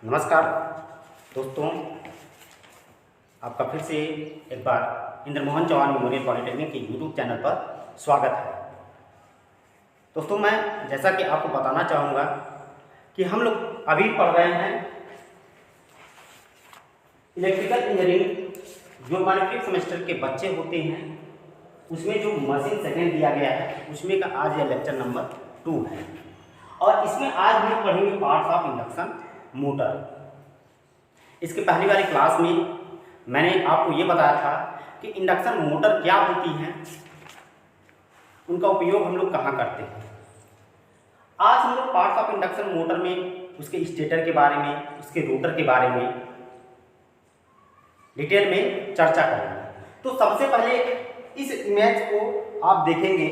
नमस्कार दोस्तों, आपका फिर से एक बार इंद्रमोहन चौहान मेमोरियल पॉलिटेक्निक के यूट्यूब चैनल पर स्वागत है। दोस्तों, मैं जैसा कि आपको बताना चाहूँगा कि हम लोग अभी पढ़ रहे हैं इलेक्ट्रिकल इंजीनियरिंग। जो हमारे फिफ्थ सेमेस्टर के बच्चे होते हैं उसमें जो मशीन सेकेंड दिया गया है उसमें का आज यह लेक्चर नंबर 2 है और इसमें आज हम लोग पढ़ेंगे पार्ट्स ऑफ इंडक्शन मोटर। इसके पहली वाली क्लास में मैंने आपको ये बताया था कि इंडक्शन मोटर क्या होती हैं, उनका उपयोग हम लोग कहाँ करते हैं। आज हम लोग पार्ट्स ऑफ इंडक्शन मोटर में उसके स्टेटर के बारे में, उसके रोटर के बारे में डिटेल में चर्चा करेंगे। तो सबसे पहले इस इमेज को आप देखेंगे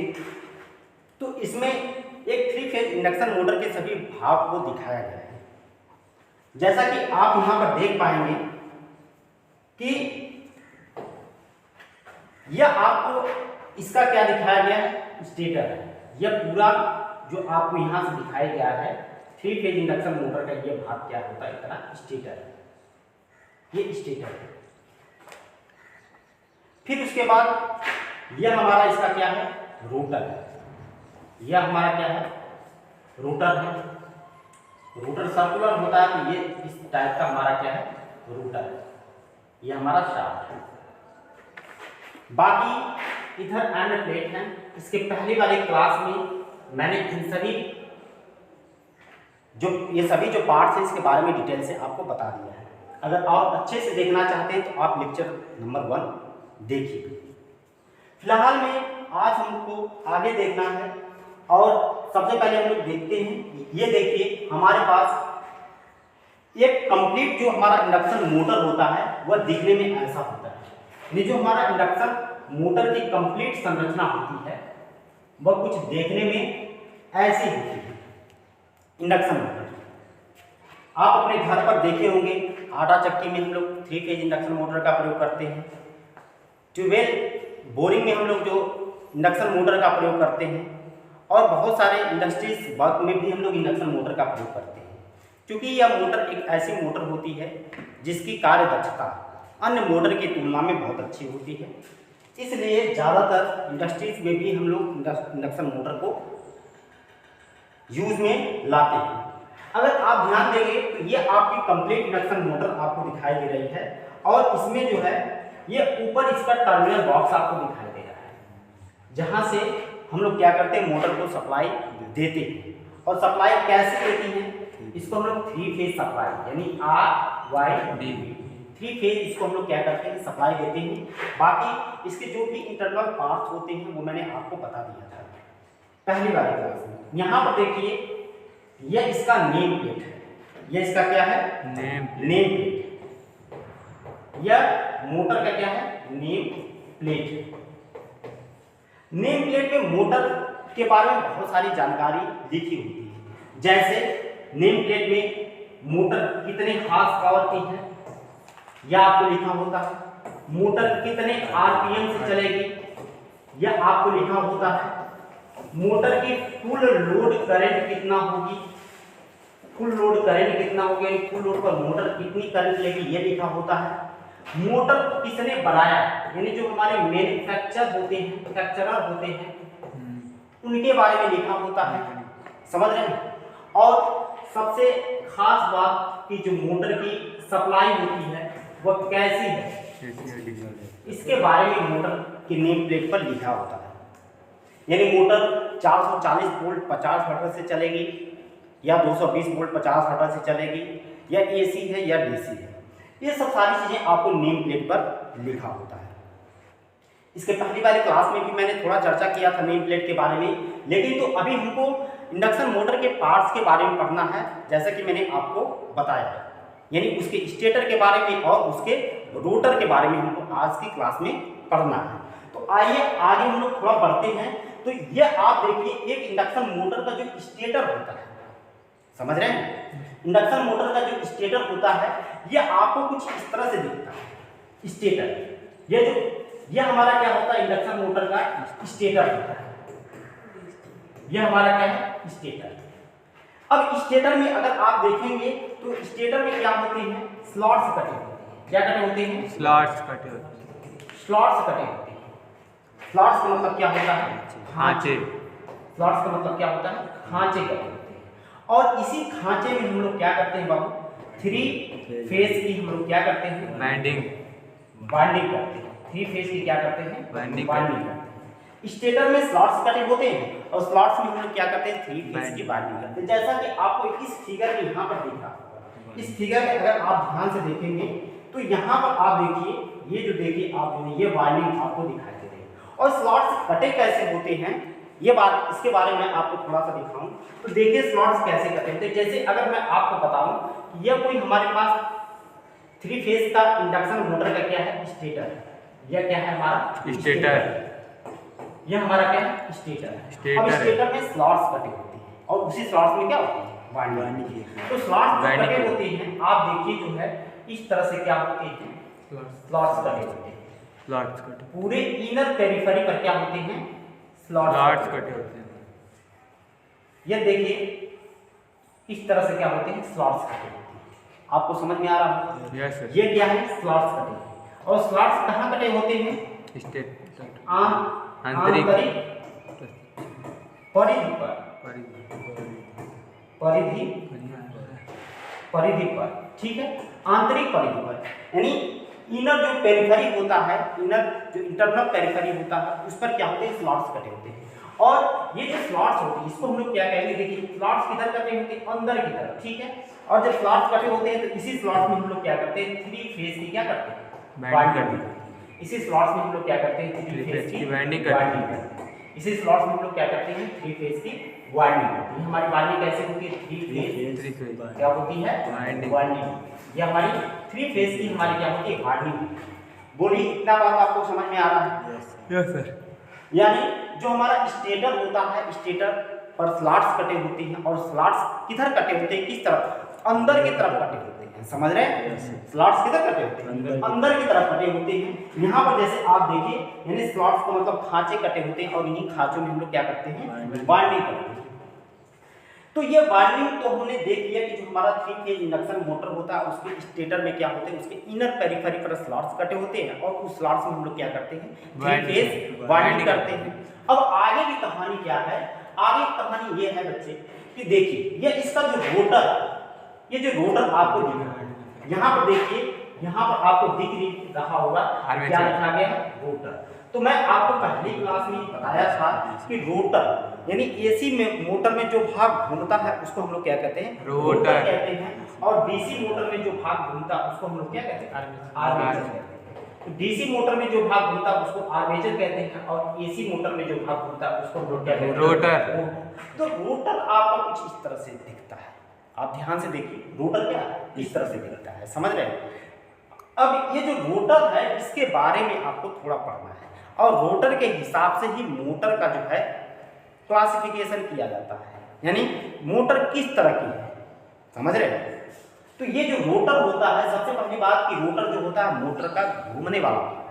तो इसमें एक 3 फेज इंडक्शन मोटर के सभी भाग को दिखाया गया है। जैसा कि आप यहां पर देख पाएंगे कि यह आपको इसका क्या दिखाया गया है, स्टेटर है। यह पूरा जो आपको यहां से दिखाया गया है 3 फेज इंडक्शन मोटर का यह भाग क्या होता है, इतना स्टेटर है, ये स्टेटर है। फिर उसके बाद यह हमारा इसका क्या है, रोटर है। यह हमारा क्या है, रोटर है। रोटर सर्कुलर होता है तो ये इस टाइप का हमारा क्या है, रोटर है। ये हमारा शाफ्ट है। बाकी इधर एंड प्लेट है। इसके पहले वाले क्लास में मैंने इन सभी ये सभी जो पार्ट्स हैं इसके बारे में डिटेल से आपको बता दिया है। अगर आप अच्छे से देखना चाहते हैं तो आप लेक्चर नंबर 1 देखिए। फिलहाल में आज हमको आगे देखना है और सबसे पहले हम लोग देखते हैं, ये देखिए हमारे पास एक कंप्लीट जो हमारा इंडक्शन मोटर होता है वह दिखने में ऐसा होता है। ये जो हमारा इंडक्शन मोटर की कंप्लीट संरचना होती है वह कुछ देखने में ऐसी होती है। इंडक्शन मोटर आप अपने घर पर देखे होंगे, आटा चक्की में हम लोग 3 फेज इंडक्शन मोटर का प्रयोग करते हैं। ट्यूबवेल बोरिंग में हम लोग जो इंडक्शन मोटर का प्रयोग करते हैं और बहुत सारे इंडस्ट्रीज वर्क में भी हम लोग इंडक्शन मोटर का प्रयोग करते हैं। क्योंकि यह मोटर एक ऐसी मोटर होती है जिसकी कार्य दक्षता अन्य मोटर की तुलना में बहुत अच्छी होती है, इसलिए ज़्यादातर इंडस्ट्रीज में भी हम लोग इंडक्शन मोटर को यूज में लाते हैं। अगर आप ध्यान देंगे तो ये आपकी कंप्लीट इंडक्शन मोटर आपको दिखाई दे रही है और इसमें जो है ये ऊपर इसका टर्मिनल बॉक्स आपको दिखाई दे रहा है, जहाँ से हम लोग क्या करते हैं, मोटर को सप्लाई देते हैं। और सप्लाई कैसे देती हैं, इसको हम लोग 3 फेज सप्लाई यानी RYD 3 फेज इसको हम लोग क्या करते हैं, सप्लाई देते हैं। बाकी इसके जो भी इंटरनल पार्ट्स होते हैं वो मैंने आपको बता दिया था पहली वाली क्लास में। यहाँ पर देखिए यह इसका नेम प्लेट है। यह इसका क्या है, नेम प्लेट। यह मोटर का क्या है, नेम प्लेट। नेम प्लेट में मोटर के बारे में बहुत सारी जानकारी लिखी होती है। जैसे नेम प्लेट में मोटर कितने हॉर्स पावर की है यह आपको लिखा होता है। मोटर कितने आरपीएम से चलेगी यह आपको लिखा होता है। मोटर की फुल लोड करंट कितना होगी, फुल लोड करंट कितना होगा, फुल लोड पर मोटर कितनी करंट लेगी यह लिखा होता है। मोटर किसने बनाया यानी जो हमारे मैन्युफैक्चरर होते हैं उनके बारे में लिखा होता है, समझ रहे हैं। और सबसे खास बात कि जो मोटर की सप्लाई होती है वह कैसी है इसके बारे में मोटर के नेम प्लेट पर लिखा होता है। यानी मोटर 440 वोल्ट 50 हर्ट्ज से चलेगी या 220 वोल्ट 50 हर्ट्ज से चलेगी या AC है या DC है, ये सब सारी चीजें आपको नेम प्लेट पर लिखा होता है। इसके पहली वाली क्लास में भी मैंने थोड़ा चर्चा किया था नेम प्लेट के बारे में, लेकिन तो अभी हमको इंडक्शन मोटर के पार्ट्स के बारे में पढ़ना है जैसा कि मैंने आपको बताया है। यानी उसके स्टेटर के बारे में और उसके रोटर के बारे में हमको आज की क्लास में पढ़ना है। तो आइए आगे हम लोग थोड़ा बढ़ते हैं। तो यह आप देखिए एक इंडक्शन मोटर का जो स्टेटर होता है, समझ रहे हैं, इंडक्शन मोटर का जो स्टेटर होता है यह आपको कुछ इस तरह से दिखता है। स्टेटर यह हमारा क्या होता है, इंडक्शन मोटर का स्टेटर होता है। यह हमारा क्या है, स्टेटर। अब स्टेटर में अगर आप देखेंगे तो स्टेटर में क्या होते हैं, स्लॉट्स कटे होते हैं। क्या कटे होते हैं, स्लॉट्स कटे होते हैं। स्लॉट्स कटे होते हैं। स्लॉट्स का मतलब क्या होता है, खांचे। स्लॉट्स का मतलब क्या होता है, खांचे कटे होते हैं। और इसी खांचे में हम लोग क्या करते हैं बाबू, 3 फेज की हम लोग क्या करते हैं, बाइंडिंग करते हैं। 3 फेज की क्या करते हैं, बाइंडिंग करते हैं। स्टेटर में स्लॉट्स कटे होते हैं और स्लॉट्स में हम लोग क्या करते हैं, 3 फेज की बाइंडिंग करते हैं। जैसा कि आपको इस फिगर में यहाँ पर दिख रहा है, इस फिगर में अगर आप ध्यान से देखेंगे तो यहाँ पर आप देखिए, ये जो देखिए आप ये वायरिंग आपको दिखाई दे रही है। और स्लॉट्स कटे कैसे होते हैं, ये बात इसके बारे में आपको थोड़ा सा दिखाऊं तो देखिए स्लॉट्स कैसे कटे होते हैं। जैसे अगर मैं आपको बताऊं, यह कोई हमारे पास 3 फेज का इंडक्शन मोटर का क्या है, स्टेटर। यह क्या है हमारा स्टेटर। यह हमारा क्या है, स्टेटर है। स्टेटर और है। स्टेटर में स्लॉट्स कटे होते हैं और उसी स्लॉट्स में क्या होती है, वाइंडिंग। तो स्लॉट्स जो वाइंडिंग कटे होते हैं आप देखिए जो है इस तरह से क्या होते हैं, स्लॉट्स कटे होते हैं। स्लॉट्स कटे। पूरे इनर पेरिफेरी पर क्या होते हैं, स्लॉट्स स्लॉट्स कटे होते हैं। ये देखिए इस तरह से क्या होते हैं, स्लॉट्स कटे होते हैं। आपको समझ में आ रहा है, यस सर। ये क्या है, स्लॉट्स कटे हैं। और स्लॉट्स कहाँ कटे होते हैं, स्टेटर। आंतरिक परिधि पर, परिधि पर, ठीक है, आंतरिक परिधि पर, यानी इनर जो पेरिफेरी होता है, इनर जो इंटरनल पेरिफेरी होता है उस पर क्या होते हैं, स्लॉट्स कटे होते हैं। और ये जो स्लॉट्स होते हैं इसको हम लोग क्या कहेंगे, देखिए स्लॉट्स किधर कटे होते हैं, अंदर की तरफ, ठीक है। और जब स्लॉट्स कटे होते हैं तो इसी स्लॉट्स में हम लोग क्या करते हैं, 3 फेज की क्या करते हैं, बाइंडिंग करते हैं। इसी स्लॉट्स में हम लोग क्या करते हैं, 3 फेज की बाइंडिंग करते हैं। करते हैं। इसी स्लॉट्स में हम लोग क्या करते हैं, 3 फेज की वाइंडिंग करते हैं। हमारी वाइंडिंग कैसे होती है, 3 फेज क्या होती है, वाइंडिंग। ये हमारी 3 फेज की हमारी क्या होती है, वाइंडिंग। बोलिए इतना बात आपको समझ में आ रहा है, यस सर। यानी जो हमारा स्टेटर होता है, स्टेटर पर स्लॉट्स कटे होते हैं और स्लॉट्स किधर कटे होते हैं, किस तरफ, अंदर की तरफ कटे होते हैं। समझ रहे हैं, स्लॉट्स किधर कटे होते हैं, अंदर की तरफ कटे होते हैं। यहाँ पर जैसे आप देखिए, यानी स्लॉट्स का मतलब खांचे कटे होते हैं और इन्हीं खांचों में हम लोग क्या करते हैं, वाइंडिंग करते हैं। तो ये वाइंडिंग तो हमने देख लिया कि जो हमारा 3 फेज इंडक्शन मोटर होता है उसके स्टेटर में क्या होते हैं, उसके इनर पेरिफेरी पर स्लॉट्स कटे होते हैं और उस स्लॉट्स में हम लोग क्या करते हैं, 3 फेज वाइंडिंग करते हैं। अब आगे की कहानी क्या है, आगे की कहानी ये है बच्चे कि देखिए ये इसका जो रोटर, ये जो रोटर आपको दिख रहा है, यहाँ पर देखिए, यहाँ पर आपको दिख रहा होगा क्या लिखा गया है, रोटर। तो मैं आपको पहली क्लास में बताया था कि रोटर यानी एसी में मोटर में जो भाग घूमता है उसको हम लोग क्या कहते हैं, रोटर कहते हैं। और डीसी मोटर में जो भाग घूमता है उसको हम लोग क्या कहते हैं, आर्मेचर कहते हैं। तो डीसी मोटर में जो भाग घूमता है उसको आर्मेचर कहते हैं और एसी मोटर में जो भाग घूमता है उसको हम लोग क्या कहते हैं, रोटर। तो रोटर आपका कुछ इस तरह से दिखता है, आप ध्यान से देखिए, रोटर क्या इस तरह से दिखता है, समझ रहे हैं। अब ये जो रोटर है इसके बारे में आपको थोड़ा पढ़ना है और रोटर के हिसाब से ही मोटर का जो है क्लासिफिकेशन किया जाता है, यानी मोटर किस तरह की है, समझ रहे हैं। तो ये जो रोटर होता है, सबसे पहली बात कि रोटर जो होता है मोटर का घूमने वाला होता है।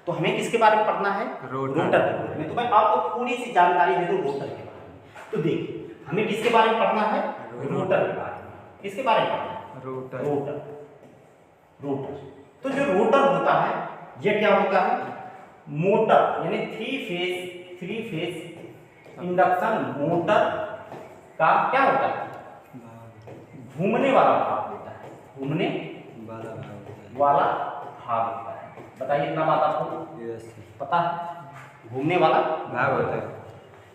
तो हमें किसके बारे में पढ़ना है, रोटर के बारे में। तो मैं आपको थोड़ी सी जानकारी दे दूं रोटर के बारे में। तो देखिए हमें किसके बारे में पढ़ना है, रोटर के बारे में। किसके बारे में पढ़ना है, रोटर। तो जो रोटर होता है ये क्या होता है, मोटर यानी 3 फेज इंडक्शन मोटर का क्या होता है, घूमने वाला भाग होता है, घूमने वाला भाग होता है। बताइए इतना बात आपको पता है, घूमने वाला भाग होता है।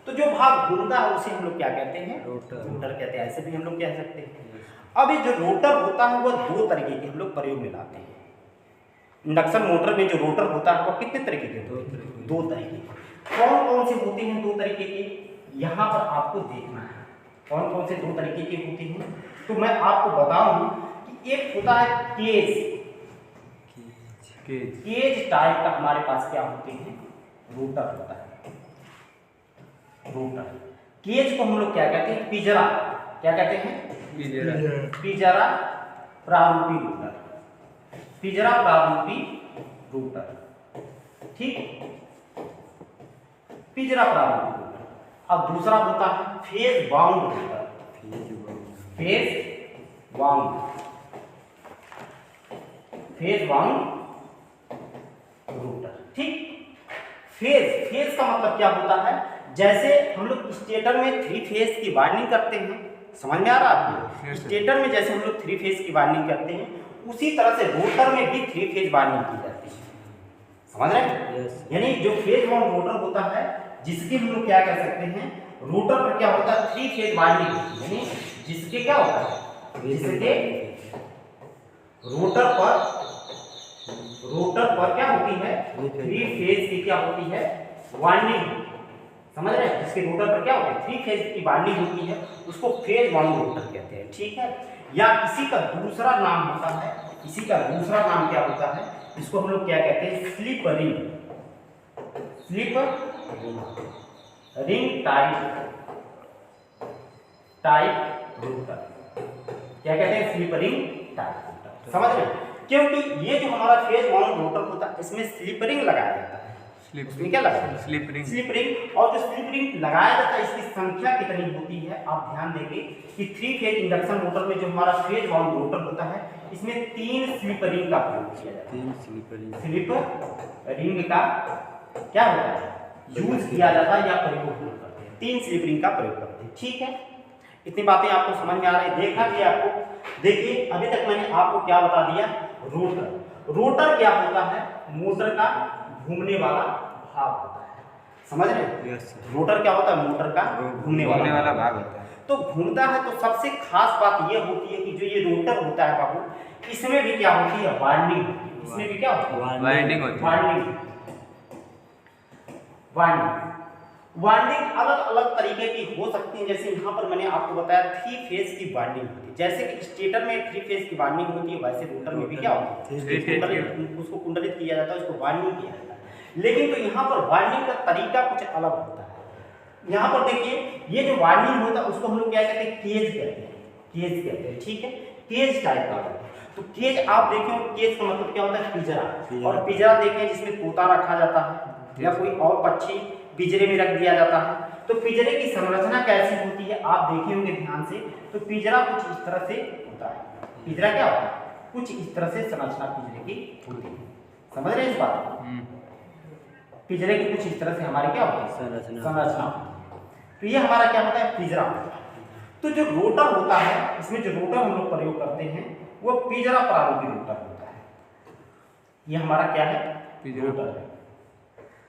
तो जो भाग घूमता है उसे हम लोग क्या कहते हैं, रोटर कहते हैं। ऐसे भी हम लोग कह सकते हैं। अब ये जो रोटर होता है वह 2 तरीके के हम लोग प्रयोग में लाते हैं। इंडक्शन मोटर में जो रोटर होता है वो कितने तरीके के होते हैं, 2 तरीके के। कौन कौन से होते हैं 2 तरीके के, यहाँ पर आपको देखना है कौन कौन से 2 तरीके के होते हैं। तो मैं आपको बताऊं कि एक होता है केज टाइप का हमारे पास क्या होते हैं, रोटर होता है, रोटर। केज को हम लोग क्या कहते हैं, पिंजरा, क्या कहते हैं, पिंजरा प्रारूपी रोटर, पिंजरा प्रारूपी रोटर, ठीक, पिंजरा प्रारूपी रोटर। अब दूसरा होता है phase bound rotor, phase wound, phase wound rotor. ठीक, फेज का मतलब क्या होता है, जैसे हम लोग स्टेटर में 3 फेज की वाइंडिंग करते हैं, समझ में आ रहा है आपको? Yes, sir. स्टेटर में जैसे हम लोग 3 फेज की वाइंडिंग करते हैं, उसी तरह से रोटर में भी 3 फेज वाइंडिंग की जाती है, समझ रहे हैं? यानी जो फेज वाउंड रोटर होता है, जिसकी हम लोग क्या कर सकते हैं, रोटर पर क्या होता है 3 फेज वाइंडिंग, यानी जिसके क्या होता है, जिसके रोटर पर क्या होती है, 3 फेज की क्या होती है, वाइंडिंग, समझ रहे हैं? जिसके रोटर पर क्या होता है 3 फेज की वाइंडिंग होती है, उसको फेज वाउंड रोटर कहते हैं। ठीक है, या इसी का दूसरा नाम होता है, इसी का दूसरा नाम क्या होता है, इसको हम लोग क्या कहते हैं, स्लिप रिंग टाइप रोटर, क्या कहते हैं, स्लिप रिंग टाइप रोटर, समझ रहे हैं? क्योंकि ये जो हमारा फेज वाउंड रोटर होता है, इसमें स्लिप रिंग लगाया जाता है। इसमें क्या लगाया जाता है? Slip ring. और जो स्लिप रिंग लगाया जाता है, इसकी संख्या कितनी होती है, आप ध्यान देंगे कि 3 फेज इंडक्शन मोटर में जो हमारा फेज वाउंड रोटर होता है, इसमें 3 स्लिप रिंग का प्रयोग किया जाता है। 3 स्लिप रिंग का क्या होता है, यूज किया जाता है या प्रयोग करते हैं, 3 स्लिप रिंग का प्रयोग करते हैं। ठीक है, इतनी बातें आपको समझ में आ रही है, देखा कि आपको? देखिए अभी तक मैंने आपको क्या बता दिया, रोटर क्या होता है, मोटर का घूमने वाला भाग होता है, समझ रहे हैं? रोटर क्या होता है, मोटर का घूमने वाला भाग होता है। तो घूमता है, तो सबसे खास बात ये होती है कि जो ये रोटर होता है बाबू, इसमें भी क्या होती है, वाइंडिंग, इसमें भी क्या होती है, वाइंडिंग होती है। वाइंडिंग अलग अलग तरीके की हो सकती है, जैसे यहाँ पर मैंने आपको बताया 3 फेज की वाइंडिंग होती है, जैसे कि स्टेटर में 3 फेज की वाइंडिंग होती है, वैसे रोटर में भी क्या होती है, उसको कुंडलित किया जाता है, उसको वाइंडिंग किया जाता है। लेकिन तो यहाँ पर वाइंडिंग का तरीका कुछ अलग होता है। यहाँ पर देखिए, ये जो वाइंडिंग होता है उसको हम लोग क्या कहते हैं, केज कहते हैं। ठीक है, केज टाइप का होता है। तो केज आप देखें, केज का मतलब क्या होता है, पिंजरा, और पिंजरा देखें जिसमें तोता रखा जाता है या कोई और पक्षी पिंजरे में रख दिया जाता है। तो पिंजरे की संरचना कैसी होती है, आप देखे होंगे ध्यान से, तो पिंजरा कुछ इस तरह से होता है। पिंजरा क्या होता है, कुछ इस तरह से संरचना पिंजरे की होती है, समझ रहे हैं इस बात को? पिंजरे की कुछ इस तरह से हमारी क्या होती है, संरचना। तो ये हमारा क्या होता है, पिंजरा होता है। तो जो रोटर होता है, इसमें जो रोटर हम लोग प्रयोग करते हैं, वो पिंजरा प्रारूपी रोटर होता है। ये हमारा क्या है, रोटर है,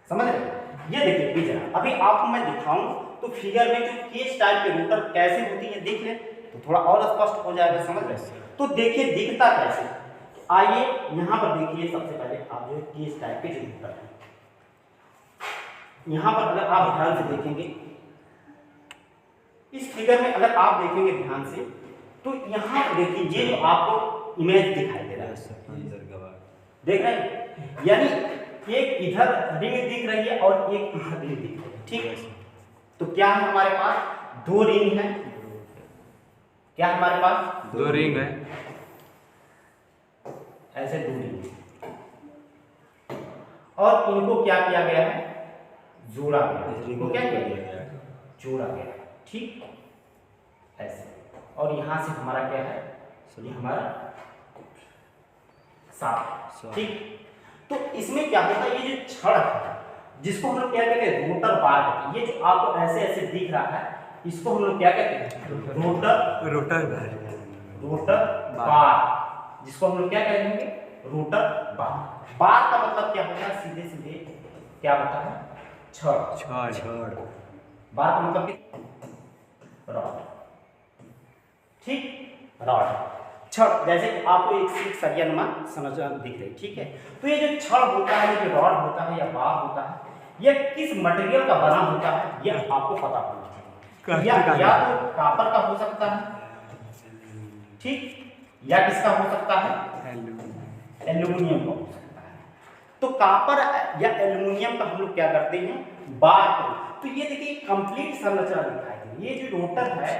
समझ रहे हैं? ये देखिए पिंजरा, अभी आपको मैं दिखाऊं तो फिगर में जो केज टाइप के रोटर कैसे होती है देख लें, तो थोड़ा और स्पष्ट हो जाएगा, समझ रहे हैं? तो देखिए दिखता कैसे, आइए यहाँ पर देखिए, सबसे पहले आप जो केज टाइप के जो रोटर है, यहाँ पर अगर आप ध्यान से देखेंगे, इस फिगर में अगर आप देखेंगे ध्यान से, तो यहाँ पर देखिए ये जो आपको इमेज दिखाई दे रहा है, देख रहे हैं? यानी एक इधर रिंग दिख रही है और एक इधर रिंग दिख रही है। ठीक है, तो क्या है हमारे पास, 2 रिंग है। क्या हमारे पास, 2 रिंग है, ऐसे 2 रिंग, और इनको क्या किया गया है, जोड़ा गया। इनको क्या किया गया, जोड़ा गया। ठीक, ऐसे, और यहां से हमारा क्या है, ये हमारा साथ। ठीक, तो इसमें क्या होता है, ये जो छड़ है, जिसको हम लोग क्या कहते हैं, रोटर बार, ये जो आपको ऐसे ऐसे दिख रहा है, इसको हम लोग क्या कहते हैं, रोटर बार, जिसको हम लोग क्या कहेंगे, रोटर बार। बार का मतलब क्या होता है, सीधे सीधे क्या होता है, छड़। बार का मतलब रॉड। ठीक, रॉड, छड़, जैसे आपको एक सीट सरिया नुमा संरचना दिख रही। ठीक है, तो ये जो छड़ होता है, ये जो रॉड होता है या बार होता है, ये किस मटेरियल का बना होता है, ये आपको पता होना चाहिए। या तो कॉपर का हो सकता है, ठीक, या किसका हो सकता है, एल्यूमिनियम का हो सकता है। तो कॉपर या एल्यूमिनियम का हम लोग क्या करते हैं, बार को। तो ये देखिए कंप्लीट संरचना दिखाई दे, ये जो रोटर है,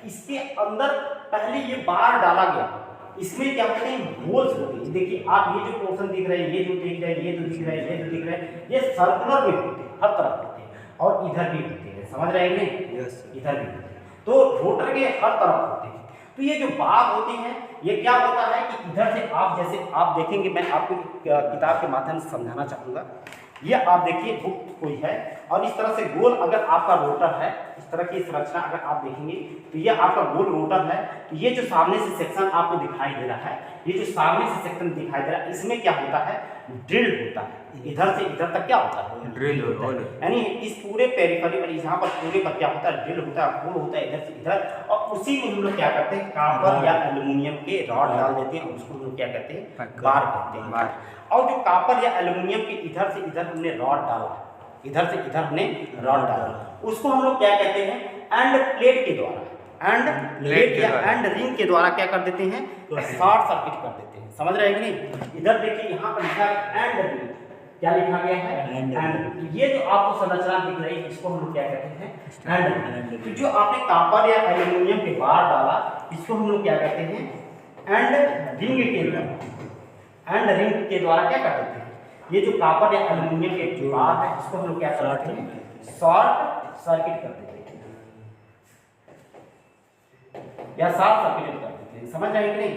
इसके अंदर पहले ये बार डाला गया, इसमें क्या होते हैं, होल्स होते हैं। देखिए आप ये जो पोर्शन दिख रहे हैं, ये जो दिख रहे हैं, ये जो दिख रहे हैं, ये जो दिख रहे हैं, ये सर्कुलर में होते हैं, हर तरफ होते हैं, और इधर भी होते हैं, समझ रहे हैं? इधर भी होते हैं। तो रोटर के हर तरफ होते हैं। तो ये जो बाग होती हैं ये क्या होता है कि इधर से आप जैसे आप देखेंगे, मैं आपको किताब के माध्यम से समझाना चाहूँगा। ये आप देखिए बुक कोई है और इस तरह से गोल अगर आपका रोटर है, इस तरह की संरचना अगर आप देखेंगे तो ये आपका गोल रोटर है। तो ये जो सामने से सेक्शन आपको दिखाई दे रहा है, ये जो सामने से सेक्शन दिखाई दे रहा है, इसमें क्या होता है, ड्रिल होता है। इधर से इधर तक क्या होता है, ड्रिल होता है। यानी इस पूरे पेरिफेरी पर यहाँ पर पूरे पर क्या होता है, ड्रिल होता है, गोल होता है इधर से इधर। और उसी में हम लोग क्या करते हैं, कॉपर या एल्यूमिनियम के रॉड डाल देते हैं, उसको हम लोग क्या कहते हैं, बार कहते हैं। और जो कॉपर या एल्यूमिनियम के इधर से इधर हमने रॉड डाला, इधर से इधर हमने रॉड डाला, उसको हम लोग क्या कहते हैं, एंड प्लेट के द्वारा, एंड प्लेट या एंड रिंग के द्वारा क्या कर देते हैं, शॉर्ट सर्किट कर देते हैं। समझ रहे हैं कि नहीं? इधर देखिए यहाँ पर लिखा है एंड रिंग, क्या लिखा गया है, एंड। ये जो आपको संरचना दिख रही है इसको हम लोग क्या कहते हैं, एंड। तो जो आपने कॉपर या एल्यूमिनियम के बार डाला इसको हम लोग क्या कहते हैं, एंड रिंग के द्वारा, एंड रिंग के द्वारा क्या कर देते हैं, ये जो कॉपर या एल्यूमिनियम के जो बार है इसको हम लोग क्या करते हैं, शॉर्ट सर्किट कर देते हैं या शॉर्ट सर्किट कर देते हैं। समझ रहे हैं कि नहीं?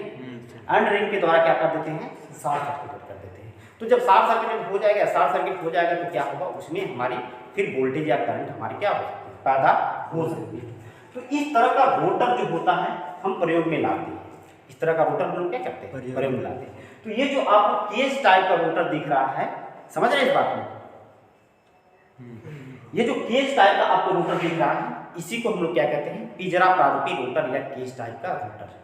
एंड रिंग के द्वारा क्या कर देते हैं, शॉर्ट सर्किट कर देते हैं। तो जब शॉर्ट सर्किट हो जाएगा, शॉर्ट सर्किट हो जाएगा तो क्या होगा, उसमें हमारी फिर वोल्टेज या करंट हमारी क्या हो सकती है, पैदा हो सकती है। तो इस तरह का रोटर जो होता है हम प्रयोग में लाते हैं, इस तरह का रोटर हम लोग क्या करते हैं, प्रयोग में लाते हैं। तो ये जो आपको केज टाइप का रोटर दिख रहा है, समझ रहे हैं इस बात में, ये जो केज टाइप का आपको रोटर दिख रहा है इसी को हम लोग क्या कहते हैं, पिंजरा प्रारूपी रोटर या केज टाइप का रोटर।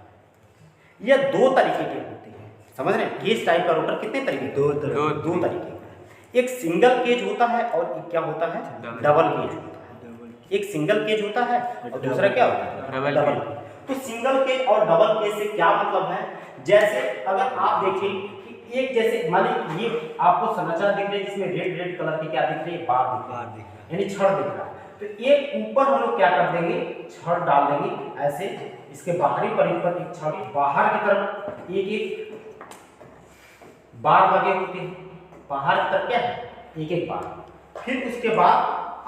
ये दो तरीके के होते हैं, समझ रहे हैं? केज टाइप का रोटर कितने तरीके के, दो तरीके का। एक सिंगल केज होता है और एक क्या होता है, डबल केज होता है। एक सिंगल केज होता है और दूसरा क्या होता है, डबल। तो सिंगल केज और डबल केज से क्या मतलब है, जैसे अगर आप देखें कि एक जैसे मान लीजिए ये आपको संरचना दिख रही है जिसमें रेड रेड कलर की क्या दिख रही है, बार दिख रहा है, यानी छड़ दिख रहा है। तो एक ऊपर हम लोग क्या कर देंगे, छड़ डाल देंगे ऐसे, इसके बाहरी परिधि पर एक छड़, बाहर की तरफ एक एक बार लगे होते हैं, बाहर की तरफ क्या है, एक एक बार। फिर उसके बाद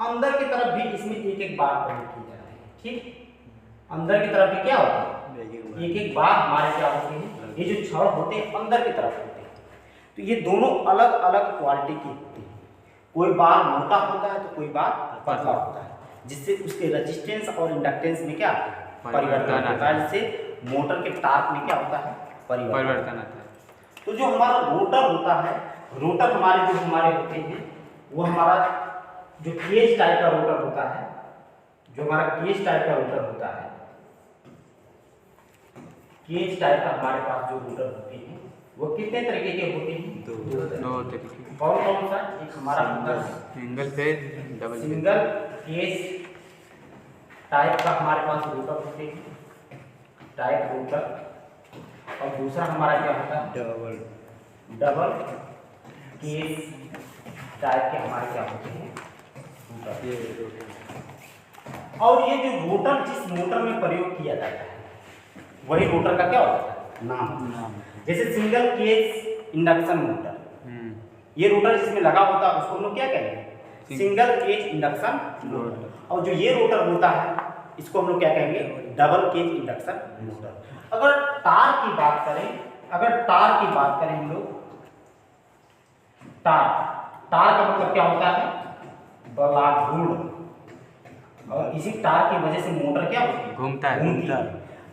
अंदर की तरफ भी इसमें एक एक बार प्रयोग की जाती है। ठीक, अंदर की तरफ भी क्या होता है, एक एक बार हमारे क्या होते हैं, ये जो छड़ होते हैं अंदर की तरफ होते हैं। तो ये दोनों अलग अलग क्वालिटी की होती है, कोई बार मोटा होता है तो कोई बार पतला होता है, जिससे उसके रेजिस्टेंस और इंडक्टेंस में क्या आता है, परिवर्तन होता है, जिससे मोटर के टार्क में क्या होता है, परिवर्तन आता है। तो जो हमारा रोटर होता है, रोटर हमारे जो हमारे होते हैं वो हमारा जो केज टाइप का रोटर होता है, जो हमारा केज टाइप का रोटर होता है, केज टाइप का हमारे पास जो रोटर होते हैं वो कितने तरीके के होते हैं, दो तरीके। कौन कौन सा, एक हमारा होता है single phase, double single cage type का हमारे पास रोटर होते हैं, टाइप रोटर, और दूसरा हमारा क्या होता है, डबल केज टाइप के हमारे क्या होते हैं, रोटर। और ये जो रोटर जिस मोटर में प्रयोग किया जाता है वही रोटर का क्या होता है, नाम। जैसे सिंगल केज इंडक्शन मोटर, ये रोटर जिसमें लगा होता है उसको हम लोग क्या कहेंगे, सिंगल केज इंडक्शन मोटर। और जो ये रोटर होता है इसको हम लोग क्या कहेंगे, डबल केज इंडक्शन मोटर। अगर तार की बात करें, अगर तार की बात करें हम लोग, तार का मतलब क्या होता है, बलाढूढ़, और इसी तार की वजह से मोटर क्या होती है, घूमता है।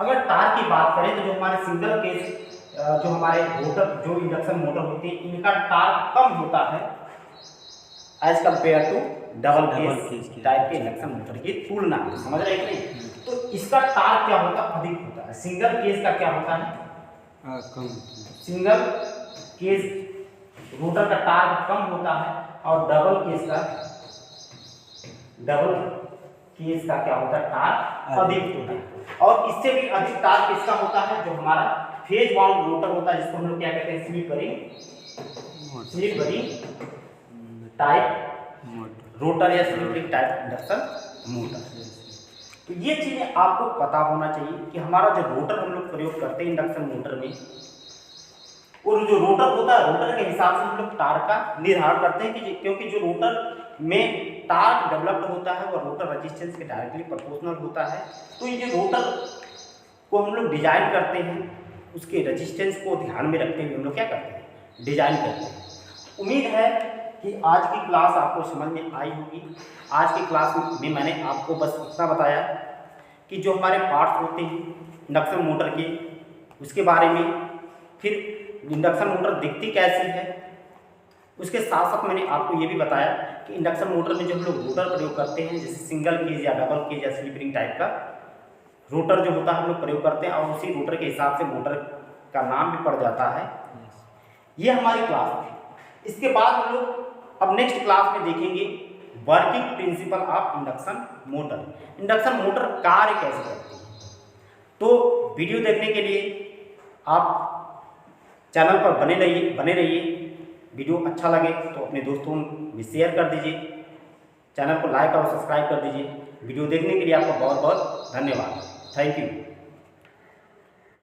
अगर तार की बात करें तो जो हमारे सिंगल केज जो हमारे मोटर जो इंडक्शन मोटर होती है इनका टार्क कम होता है as compare to double cage type के इंडक्शन मोटर की तुलना में। समझ रहे हैं कि नहीं? तो इसका टार्क क्या होता है, अधिक होता है। सिंगल केज का क्या होता है, कम। सिंगल केज रोटर का टार्क कम होता है और डबल केज का क्या होता है, टार्क अधिक होता है। और इससे भी अधिक टार्क किसका होता है, जो हमारा फेज बाउंड रोटर होता है, जिसको हम लोग क्या कहते हैं, स्लिप रिंग टाइप रोटर या slip ring type induction motor. तो ये चीजें आपको पता होना चाहिए कि हमारा जो रोटर हम लोग प्रयोग करते हैं इंडक्शन मोटर में, और जो रोटर होता है रोटर के हिसाब से हम लोग टार्क का निर्धारण करते हैं कि क्योंकि जो रोटर में टार्क डेवलप्ड होता है वह रोटर रेजिस्टेंस के डायरेक्टली प्रोपोर्शनल होता है। तो ये रोटर को हम लोग डिजाइन करते हैं, उसके रेजिस्टेंस को ध्यान में रखते हुए हम लोग क्या करते हैं, डिजाइन करते हैं। उम्मीद है कि आज की क्लास आपको समझ में आई होगी। आज की क्लास में मैंने आपको बस इतना बताया कि जो हमारे पार्ट्स होते हैं इंडक्शन मोटर के, उसके बारे में, फिर इंडक्शन मोटर दिखती कैसी है, उसके साथ साथ मैंने आपको ये भी बताया कि इंडक्शन मोटर में जो हम लोग रोटर प्रयोग करते हैं, जैसे सिंगल केज या डबल केज या स्लिप रिंग टाइप का रोटर जो होता है हम लोग प्रयोग करते हैं, और उसी रोटर के हिसाब से मोटर का नाम भी पड़ जाता है। ये हमारी क्लास थी। इसके बाद हम लोग अब नेक्स्ट क्लास में देखेंगे working principle of induction motor, induction motor कार्य कैसे करती है। तो वीडियो देखने के लिए आप चैनल पर बने रहिए। वीडियो अच्छा लगे तो अपने दोस्तों में शेयर कर दीजिए, चैनल को लाइक और सब्सक्राइब कर दीजिए। वीडियो देखने के लिए आपका बहुत बहुत धन्यवाद। Thank you.